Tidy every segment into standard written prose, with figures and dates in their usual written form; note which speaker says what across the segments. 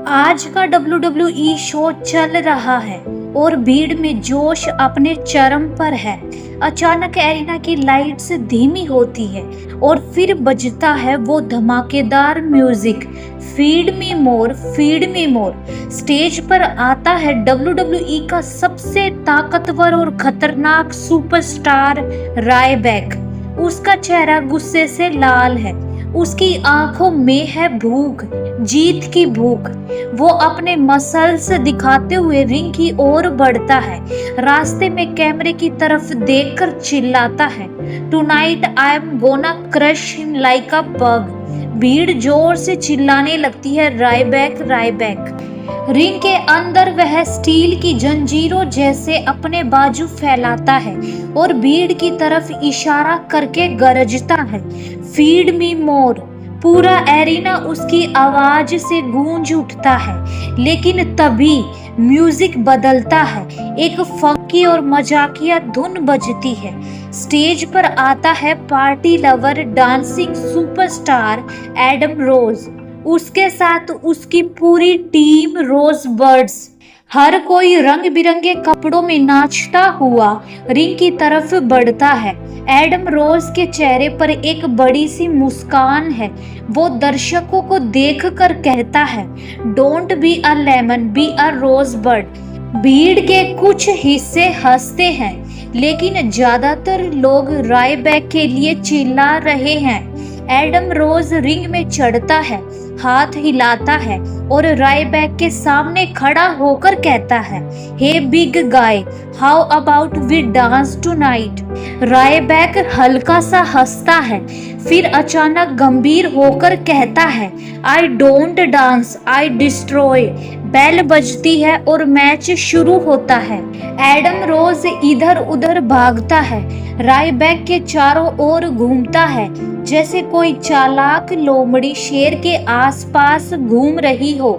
Speaker 1: आज का WWE show चल रहा है और भीड़ में जोश अपने चरम पर है। अचानक एरिना की लाइट्स धीमी होती है और फिर बजता है वो धमाकेदार म्यूजिक, फीड मी मोर, फीड मी मोर। स्टेज पर आता है WWE का सबसे ताकतवर और खतरनाक सुपरस्टार रायबैक। उसका चेहरा गुस्से से लाल है, उसकी आंखों में है भूख, जीत की भूख। वो अपने मसल्स दिखाते हुए रिंग की ओर बढ़ता है। रास्ते में कैमरे की तरफ देखकर चिल्लाता है, tonight I am gonna crush him like a bug. भीड़ जोर से चिल्लाने लगती है, रायबैक रायबैक। रिंग के अंदर वह स्टील की जंजीरों जैसे अपने बाजू फैलाता है और भीड़ की तरफ इशारा करके गरजता है, फीड मी मोर। पूरा एरिना उसकी आवाज से गूंज उठता है। लेकिन तभी म्यूजिक बदलता है, एक फंकी और मजाकिया धुन बजती है। स्टेज पर आता है party lover dancing superstar Adam Rose. उसके साथ उसकी पूरी टीम रोज बर्ड्स। हर कोई रंग बिरंगे कपड़ों में नाचता हुआ रिंग की तरफ बढ़ता है। एडम रोज के चेहरे पर एक बड़ी सी मुस्कान है। वो दर्शकों को देखकर कहता है, don't be a lemon, be a rose bird. भीड़ के कुछ हिस्से हंसते हैं, लेकिन ज्यादातर लोग रायबैक के लिए चिल्ला रहे हैं। एडम रोज रिंग में चढ़ता है, हाथ हिलाता है और रायबैक के सामने खड़ा होकर कहता है, hey big guy, how about we dance tonight. Ryback हल्का सा हंसता है, फिर अचानक गंभीर होकर कहता है, I don't dance, I destroy. Bell बजती है और मैच शुरू होता है। एडम रोज इधर उधर भागता है, रायबैक के चारों ओर घूमता है जैसे कोई चालाक लोमड़ी शेर के आसपास घूम रही हो।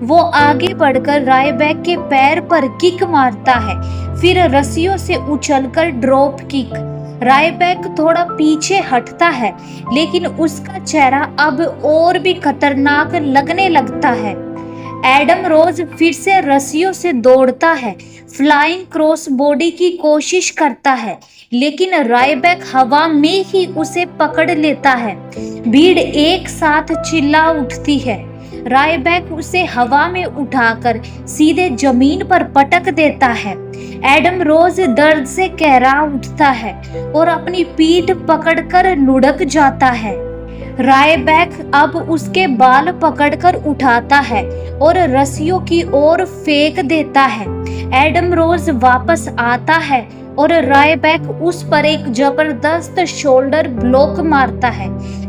Speaker 1: वो आगे बढ़कर रायबैक के पैर पर किक मारता है, फिर रस्सियों से उछलकर ड्रॉप किक। रायबैक थोड़ा पीछे हटता है, लेकिन उसका चेहरा अब और भी खतरनाक लगने लगता है। एडम रोज फिर से रस्सियों से दौड़ता है, फ्लाइंग क्रॉस बॉडी की कोशिश करता है, लेकिन रायबैक हवा में ही उसे पकड़ लेता है। भीड़ एक साथ चिल्ला उठती है। रायबैक उसे हवा में उठाकर सीधे जमीन पर पटक देता है। एडम रोज दर्द से कहरा उठता है और अपनी पीठ पकड़कर लुढ़क जाता है। रायबैक अब उसके बाल पकड़कर उठाता है और रस्सियों की ओर फेंक देता है। एडम रोज वापस आता है और रायबैक उस पर एक जबरदस्त शोल्डर ब्लॉक मारता है।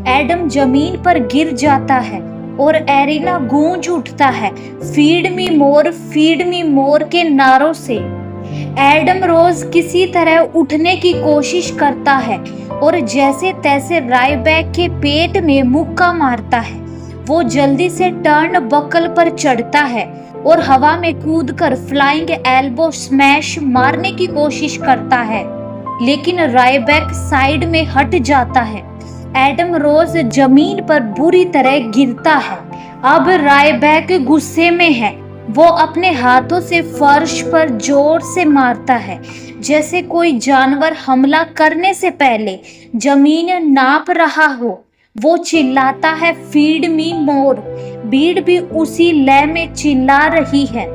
Speaker 1: एडम जमीन पर गिर जाता है और एरिना गूंज उठता है, फीड मी मोर के नारों से। एडम रोज किसी तरह उठने की कोशिश करता है और जैसे तैसे रायबैक के पेट में मुक्का मारता है। वो जल्दी से टर्न बकल पर चढ़ता है और हवा में कूदकर फ्लाइंग एल्बो स्मैश मारने की कोशिश करता है, लेकिन रायबैक साइड में हट जाता है। एडम रोज जमीन पर बुरी तरह गिरता है। अब रायबैक गुस्से में है। वो अपने हाथों से फर्श पर जोर से मारता है, जैसे कोई जानवर हमला करने से पहले जमीन नाप रहा हो। वो चिल्लाता है, फीड मी मोर। भीड़ भी उसी लय में चिल्ला रही है।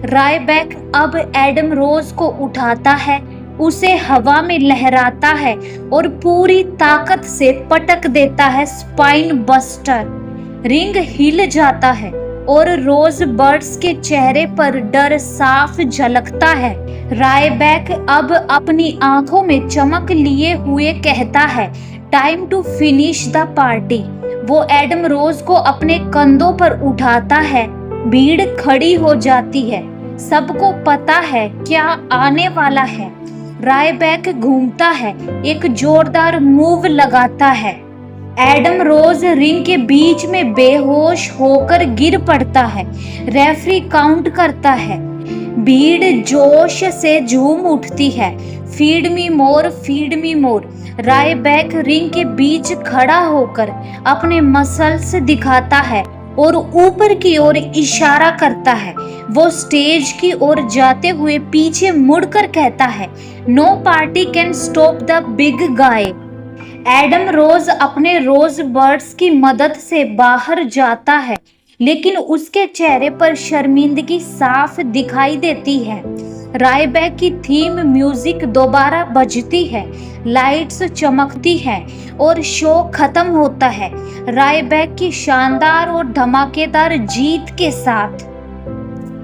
Speaker 1: रायबैक अब एडम रोज को उठाता है, उसे हवा में लहराता है और पूरी ताकत से पटक देता है, स्पाइन बस्टर। रिंग हिल जाता है और रोज बर्ड्स के चेहरे पर डर साफ झलकता है। रायबैक अब अपनी आंखों में चमक लिए हुए कहता है, time to finish the party. वो एडम रोज को अपने कंधों पर उठाता है। भीड़ खड़ी हो जाती है, सबको पता है क्या आने वाला है। रायबैक घूमता है, एक जोरदार मूव लगाता है। एडम रोज रिंग के बीच में बेहोश होकर गिर पड़ता है। रेफरी काउंट करता है। भीड़ जोश से झूम उठती है, फीड मी मोर, फीड मी मोर। रायबैक रिंग के बीच खड़ा होकर अपने मसल्स दिखाता है और ऊपर की ओर इशारा करता है। वो स्टेज की ओर जाते हुए पीछे मुड़कर कहता है, no party can stop the big guy. Adam Rose अपने रोज बर्ड्स की मदद से बाहर जाता है, लेकिन उसके चेहरे पर शर्मिंदगी साफ दिखाई देती है। रायबैक की थीम म्यूजिक दोबारा बजती है, लाइट्स चमकती है और शो खत्म होता है रायबैक की शानदार और धमाकेदार जीत के साथ।